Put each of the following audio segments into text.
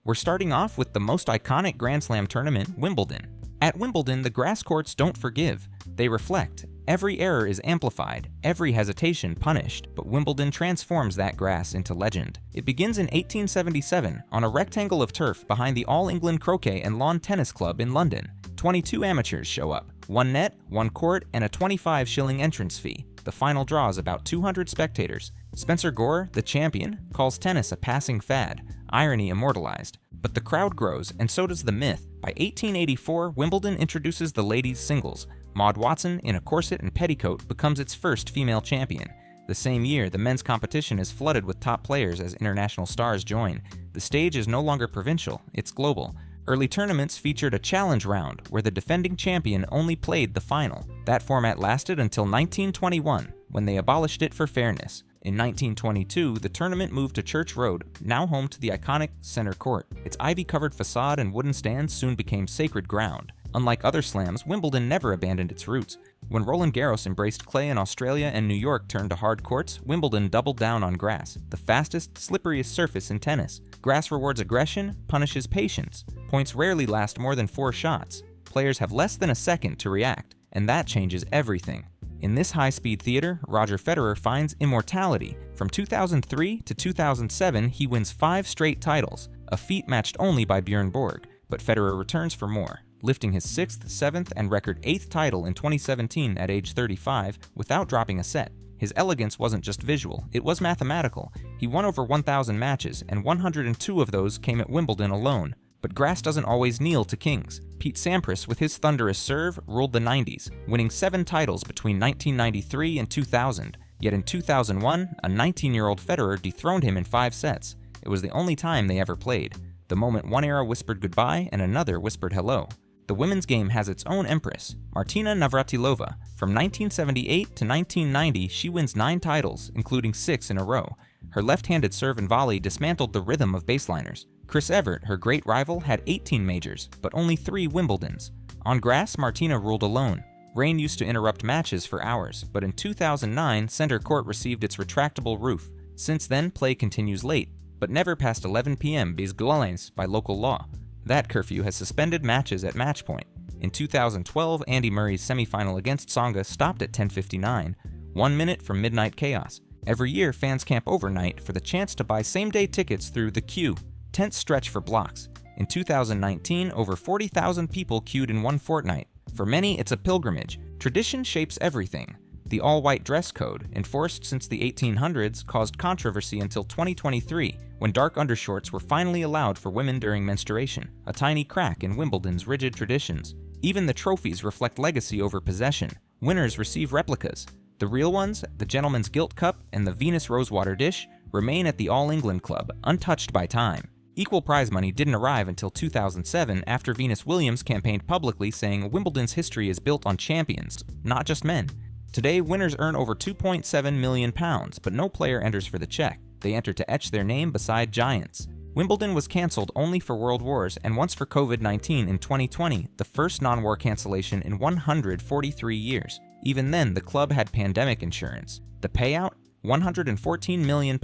We're starting off with the most iconic Grand Slam tournament, Wimbledon. At Wimbledon, the grass courts don't forgive. They reflect. Every error is amplified, every hesitation punished, but Wimbledon transforms that grass into legend. It begins in 1877 on a rectangle of turf behind the All England Croquet and Lawn Tennis Club in London. 22 amateurs show up, one net, one court, and a 25-shilling entrance fee. The final draws about 200 spectators. Spencer Gore, the champion, calls tennis a passing fad, irony immortalized. But the crowd grows, and so does the myth. By 1884, Wimbledon introduces the ladies' singles. Maud Watson, in a corset and petticoat, becomes its first female champion. The same year, the men's competition is flooded with top players as international stars join. The stage is no longer provincial, it's global. Early tournaments featured a challenge round, where the defending champion only played the final. That format lasted until 1921, when they abolished it for fairness. In 1922, the tournament moved to Church Road, now home to the iconic center court. Its ivy-covered facade and wooden stands soon became sacred ground. Unlike other slams, Wimbledon never abandoned its roots. When Roland Garros embraced clay in Australia and New York turned to hard courts, Wimbledon doubled down on grass, the fastest, slipperiest surface in tennis. Grass rewards aggression, punishes patience. Points rarely last more than 4 shots. Players have less than a second to react, and that changes everything. In this high-speed theater, Roger Federer finds immortality. From 2003 to 2007, he wins 5 straight titles, a feat matched only by Bjorn Borg, but Federer returns for more, lifting his 6th, 7th, and record 8th title in 2017 at age 35 without dropping a set. His elegance wasn't just visual, it was mathematical. He won over 1,000 matches, and 102 of those came at Wimbledon alone. But grass doesn't always kneel to kings. Pete Sampras, with his thunderous serve, ruled the 90s, winning 7 titles between 1993 and 2000. Yet in 2001, a 19-year-old Federer dethroned him in 5 sets. It was the only time they ever played. The moment one era whispered goodbye and another whispered hello. The women's game has its own empress, Martina Navratilova. From 1978 to 1990, she wins 9 titles, including 6 in a row. Her left-handed serve and volley dismantled the rhythm of baseliners. Chris Evert, her great rival, had 18 majors, but only 3 Wimbledons. On grass, Martina ruled alone. Rain used to interrupt matches for hours, but in 2009, center court received its retractable roof. Since then, play continues late, but never past 11 p.m. by local law. That curfew has suspended matches at match point. In 2012, Andy Murray's semifinal against Tsonga stopped at 10:59, 1 minute from midnight chaos. Every year, fans camp overnight for the chance to buy same-day tickets through The Queue, tense stretch for blocks. In 2019, over 40,000 people queued in one fortnight. For many, it's a pilgrimage. Tradition shapes everything. The all-white dress code, enforced since the 1800s, caused controversy until 2023, when dark undershorts were finally allowed for women during menstruation, a tiny crack in Wimbledon's rigid traditions. Even the trophies reflect legacy over possession. Winners receive replicas. The real ones, the Gentleman's Gilt Cup and the Venus Rosewater Dish, remain at the All England Club, untouched by time. Equal prize money didn't arrive until 2007 after Venus Williams campaigned publicly saying Wimbledon's history is built on champions, not just men. Today, winners earn over £2.7 million, but no player enters for the check. They enter to etch their name beside giants. Wimbledon was cancelled only for world wars and once for COVID-19 in 2020, the first non-war cancellation in 143 years. Even then, the club had pandemic insurance. The payout? £114 million.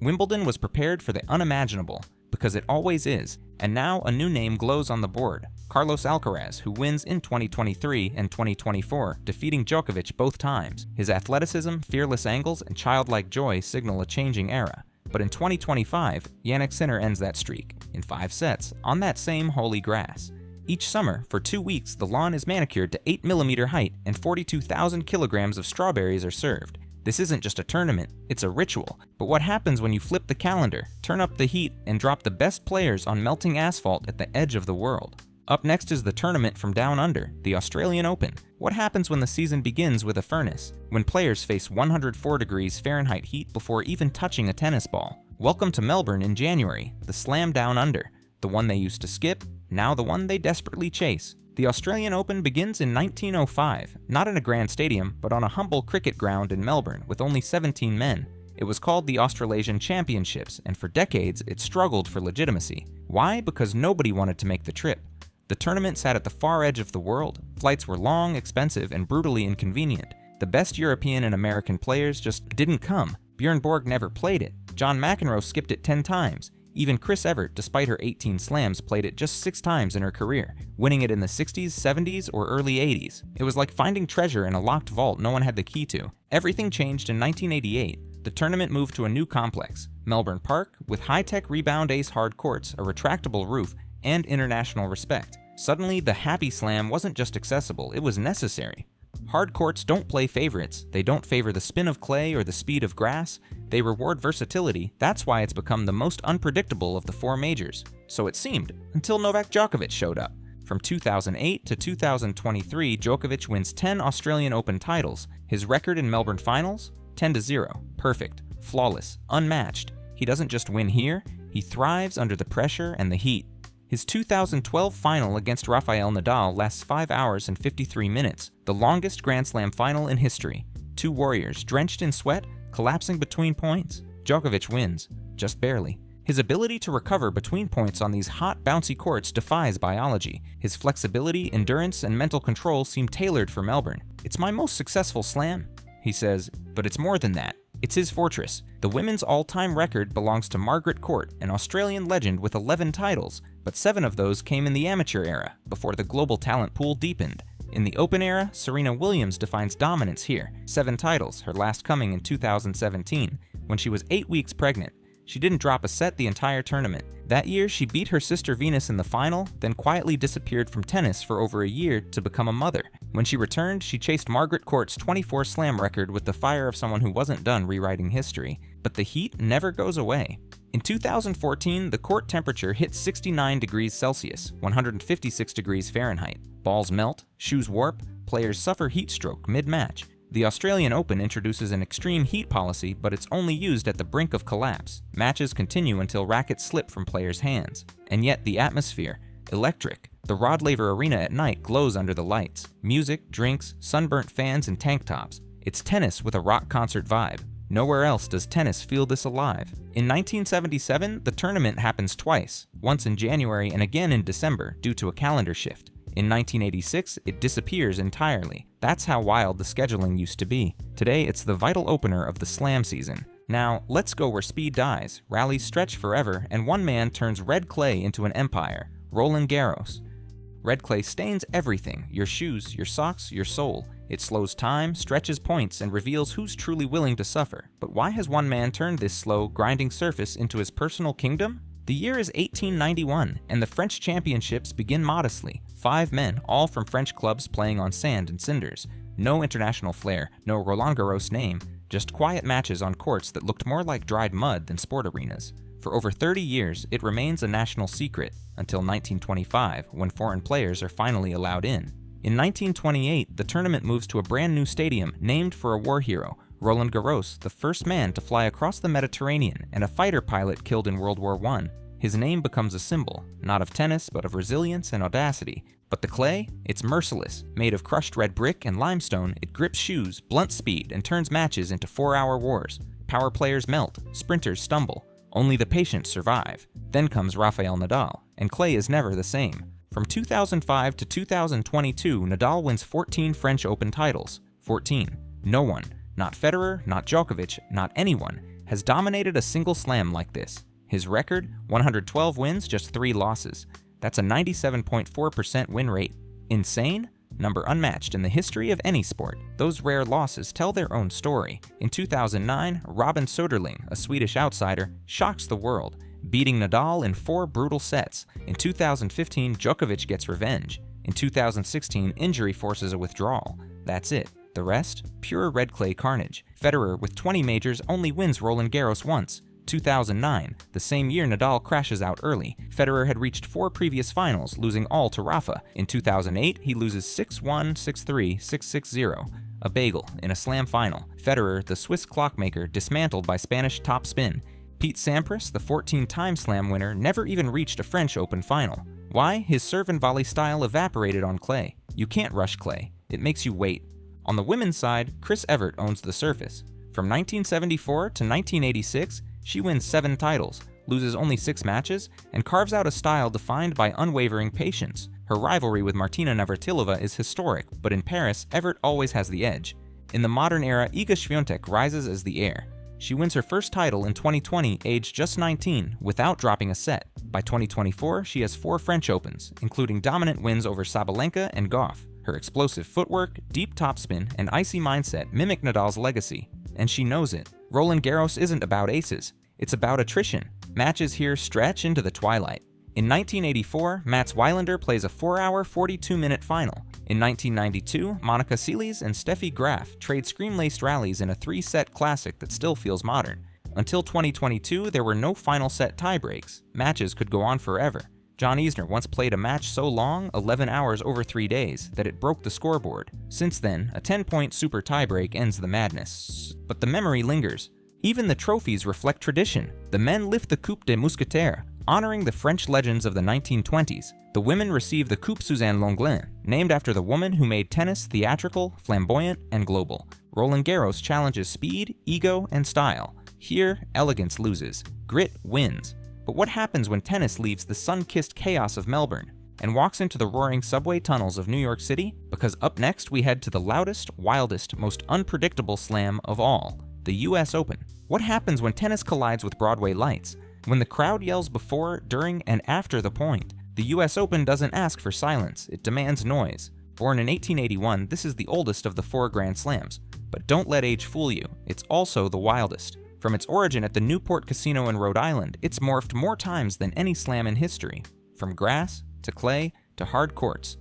Wimbledon was prepared for the unimaginable, because it always is, and now a new name glows on the board. Carlos Alcaraz, who wins in 2023 and 2024, defeating Djokovic both times. His athleticism, fearless angles, and childlike joy signal a changing era. But in 2025, Jannik Sinner ends that streak, in 5 sets, on that same holy grass. Each summer, for 2 weeks, the lawn is manicured to 8mm height and 42,000 kilograms of strawberries are served. This isn't just a tournament, it's a ritual. But what happens when you flip the calendar, turn up the heat, and drop the best players on melting asphalt at the edge of the world? Up next is the tournament from down under, the Australian Open. What happens when the season begins with a furnace? When players face 104 degrees Fahrenheit heat before even touching a tennis ball? Welcome to Melbourne in January, the Slam Down Under. The one they used to skip, now the one they desperately chase. The Australian Open begins in 1905, not in a grand stadium, but on a humble cricket ground in Melbourne with only 17 men. It was called the Australasian Championships, and for decades it struggled for legitimacy. Why? Because nobody wanted to make the trip. The tournament sat at the far edge of the world. Flights were long, expensive, and brutally inconvenient. The best European and American players just didn't come. Bjorn Borg never played it. John McEnroe skipped it 10 times. Even Chris Evert, despite her 18 slams, played it just 6 times in her career, winning it in the 60s, 70s, or early 80s. It was like finding treasure in a locked vault no one had the key to. Everything changed in 1988. The tournament moved to a new complex, Melbourne Park, with high-tech rebound ace hard courts, a retractable roof, and international respect. Suddenly, the Happy Slam wasn't just accessible, it was necessary. Hard courts don't play favorites. They don't favor the spin of clay or the speed of grass. They reward versatility. That's why it's become the most unpredictable of the 4 majors. So it seemed, until Novak Djokovic showed up. From 2008 to 2023, Djokovic wins 10 Australian Open titles. His record in Melbourne finals? 10-0. Perfect. Flawless. Unmatched. He doesn't just win here, he thrives under the pressure and the heat. His 2012 final against Rafael Nadal lasts 5 hours and 53 minutes, the longest Grand Slam final in history. 2 warriors, drenched in sweat, collapsing between points. Djokovic wins, just barely. His ability to recover between points on these hot, bouncy courts defies biology. His flexibility, endurance, and mental control seem tailored for Melbourne. "It's my most successful slam," he says, but it's more than that. It's his fortress. The women's all-time record belongs to Margaret Court, an Australian legend with 11 titles, but 7 of those came in the amateur era, before the global talent pool deepened. In the Open era, Serena Williams defines dominance here. 7 titles, her last coming in 2017, when she was 8 weeks pregnant. She didn't drop a set the entire tournament. That year, she beat her sister Venus in the final, then quietly disappeared from tennis for over a year to become a mother. When she returned, she chased Margaret Court's 24 slam record with the fire of someone who wasn't done rewriting history. But the heat never goes away. In 2014, the court temperature hit 69 degrees Celsius, 156 degrees Fahrenheit. Balls melt, shoes warp, players suffer heat stroke mid-match. The Australian Open introduces an extreme heat policy, but it's only used at the brink of collapse. Matches continue until rackets slip from players' hands. And yet the atmosphere, electric. The Rod Laver Arena at night glows under the lights. Music, drinks, sunburnt fans, and tank tops. It's tennis with a rock concert vibe. Nowhere else does tennis feel this alive. In 1977, the tournament happens twice, once in January and again in December due to a calendar shift. In 1986, it disappears entirely. That's how wild the scheduling used to be. Today, it's the vital opener of the slam season. Now, let's go where speed dies, rallies stretch forever, and one man turns red clay into an empire, Roland Garros. Red clay stains everything, your shoes, your socks, your soul. It slows time, stretches points, and reveals who's truly willing to suffer. But why has one man turned this slow, grinding surface into his personal kingdom? The year is 1891, and the French championships begin modestly. 5 men, all from French clubs playing on sand and cinders. No international flair, no Roland Garros name, just quiet matches on courts that looked more like dried mud than sport arenas. For over 30 years, it remains a national secret, until 1925, when foreign players are finally allowed in. In 1928, the tournament moves to a brand new stadium named for a war hero, Roland Garros, the first man to fly across the Mediterranean and a fighter pilot killed in World War I. His name becomes a symbol, not of tennis, but of resilience and audacity. But the clay? It's merciless. Made of crushed red brick and limestone, it grips shoes, blunts speed, and turns matches into 4-hour wars. Power players melt, sprinters stumble. Only the patient survive. Then comes Rafael Nadal, and clay is never the same. From 2005 to 2022, Nadal wins 14 French Open titles. 14. No one, not Federer, not Djokovic, not anyone, has dominated a single slam like this. His record? 112 wins, just 3 losses. That's a 97.4% win rate. Insane? Number unmatched in the history of any sport. Those rare losses tell their own story. In 2009, Robin Soderling, a Swedish outsider, shocks the world, beating Nadal in 4 brutal sets. In 2015, Djokovic gets revenge. In 2016, injury forces a withdrawal. That's it. The rest? Pure red clay carnage. Federer, with 20 majors, only wins Roland Garros once. 2009, the same year Nadal crashes out early. Federer had reached 4 previous finals, losing all to Rafa. In 2008, he loses 6-1, 6-3, 6-6-0. A bagel in a slam final. Federer, the Swiss clockmaker, dismantled by Spanish top spin. Pete Sampras, the 14-time slam winner, never even reached a French Open final. Why? His serve and volley style evaporated on clay. You can't rush clay. It makes you wait. On the women's side, Chris Evert owns the surface. From 1974 to 1986, she wins 7 titles, loses only 6 matches, and carves out a style defined by unwavering patience. Her rivalry with Martina Navratilova is historic, but in Paris, Evert always has the edge. In the modern era, Iga Świątek rises as the heir. She wins her first title in 2020, aged just 19, without dropping a set. By 2024, she has 4 French Opens, including dominant wins over Sabalenka and Goff. Her explosive footwork, deep topspin, and icy mindset mimic Nadal's legacy, and she knows it. Roland Garros isn't about aces, it's about attrition. Matches here stretch into the twilight. In 1984, Mats Wilander plays a 4-hour, 42-minute final. In 1992, Monica Seles and Steffi Graf trade scream-laced rallies in a 3-set classic that still feels modern. Until 2022, there were no final set tiebreaks. Matches could go on forever. John Isner once played a match so long, 11 hours over 3 days, that it broke the scoreboard. Since then, a 10-point super tiebreak ends the madness. But the memory lingers. Even the trophies reflect tradition. The men lift the Coupe des Mousquetaires, honoring the French legends of the 1920s. The women receive the Coupe Suzanne Lenglen, named after the woman who made tennis theatrical, flamboyant, and global. Roland Garros challenges speed, ego, and style. Here, elegance loses. Grit wins. But what happens when tennis leaves the sun-kissed chaos of Melbourne and walks into the roaring subway tunnels of New York City? Because up next we head to the loudest, wildest, most unpredictable slam of all, the US Open. What happens when tennis collides with Broadway lights? When the crowd yells before, during, and after the point? The US Open doesn't ask for silence, it demands noise. Born in 1881, this is the oldest of the 4 Grand Slams. But don't let age fool you, it's also the wildest. From its origin at the Newport Casino in Rhode Island, it's morphed more times than any slam in history. From grass, to clay, to hard courts.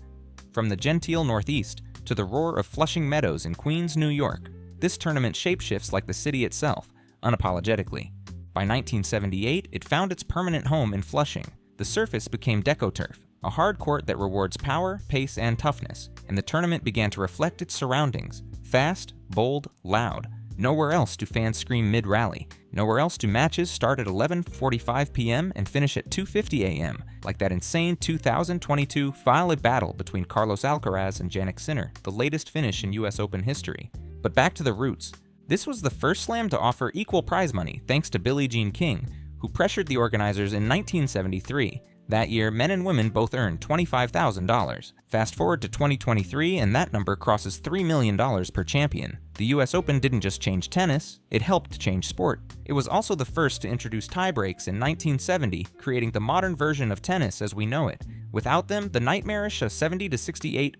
From the genteel Northeast, to the roar of Flushing Meadows in Queens, New York. This tournament shapeshifts like the city itself, unapologetically. By 1978, it found its permanent home in Flushing. The surface became DecoTurf, a hard court that rewards power, pace, and toughness, and the tournament began to reflect its surroundings. Fast, bold, loud. Nowhere else do fans scream mid-rally. Nowhere else do matches start at 11:45 p.m. and finish at 2:50 a.m., like that insane 2022 violent battle between Carlos Alcaraz and Jannik Sinner, the latest finish in US Open history. But back to the roots. This was the first slam to offer equal prize money thanks to Billie Jean King, who pressured the organizers in 1973. That year, men and women both earned $25,000. Fast forward to 2023, and that number crosses $3 million per champion. The US Open didn't just change tennis, it helped change sport. It was also the first to introduce tiebreaks in 1970, creating the modern version of tennis as we know it. Without them, the nightmarish 70-68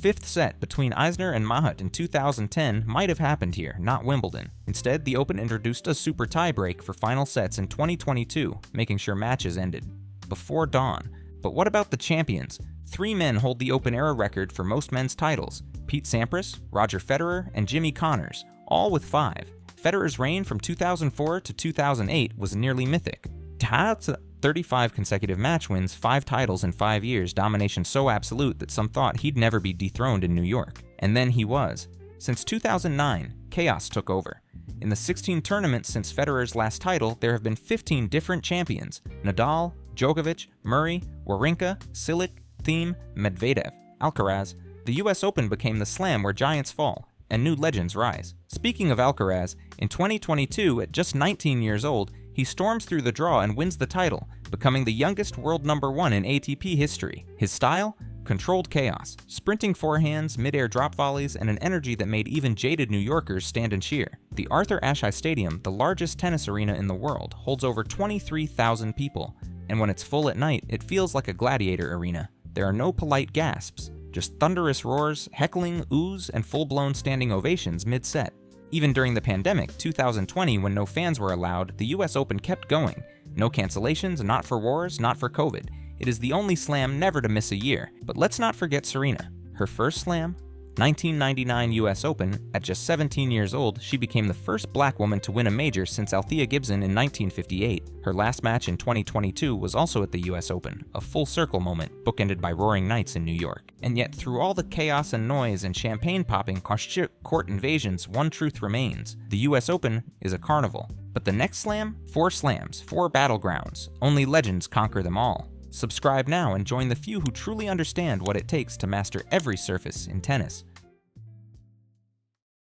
fifth set between Isner and Mahut in 2010 might have happened here, not Wimbledon. Instead, the Open introduced a super tiebreak for final sets in 2022, making sure matches ended before dawn. But what about the champions? 3 men hold the Open era record for most men's titles: Pete Sampras, Roger Federer, and Jimmy Connors, all with 5. Federer's reign from 2004 to 2008 was nearly mythic. That's 35 consecutive match wins, 5 titles in 5 years, domination so absolute that some thought he'd never be dethroned in New York. And then he was. Since 2009, chaos took over. In the 16 tournaments since Federer's last title, there have been 15 different champions: Nadal, Djokovic, Murray, Wawrinka, Cilic, Thiem, Medvedev, Alcaraz. The US Open became the slam where giants fall and new legends rise. Speaking of Alcaraz, in 2022, at just 19 years old, he storms through the draw and wins the title, becoming the youngest world number 1 in ATP history. His style? Controlled chaos, sprinting forehands, mid-air drop volleys, and an energy that made even jaded New Yorkers stand and cheer. The Arthur Ashe Stadium, the largest tennis arena in the world, holds over 23,000 people, and when it's full at night, it feels like a gladiator arena. There are no polite gasps, just thunderous roars, heckling, oohs, and full-blown standing ovations mid-set. Even during the pandemic, 2020, when no fans were allowed, the US Open kept going. No cancellations, not for wars, not for COVID. It is the only slam never to miss a year. But let's not forget Serena. Her first slam? 1999 US Open. At just 17 years old, she became the first black woman to win a major since Althea Gibson in 1958. Her last match in 2022 was also at the US Open, a full circle moment, bookended by roaring nights in New York. And yet, through all the chaos and noise and champagne popping, court invasions, one truth remains: the US Open is a carnival. But the next slam? 4 slams, 4 battlegrounds. Only legends conquer them all. Subscribe now and join the few who truly understand what it takes to master every surface in tennis.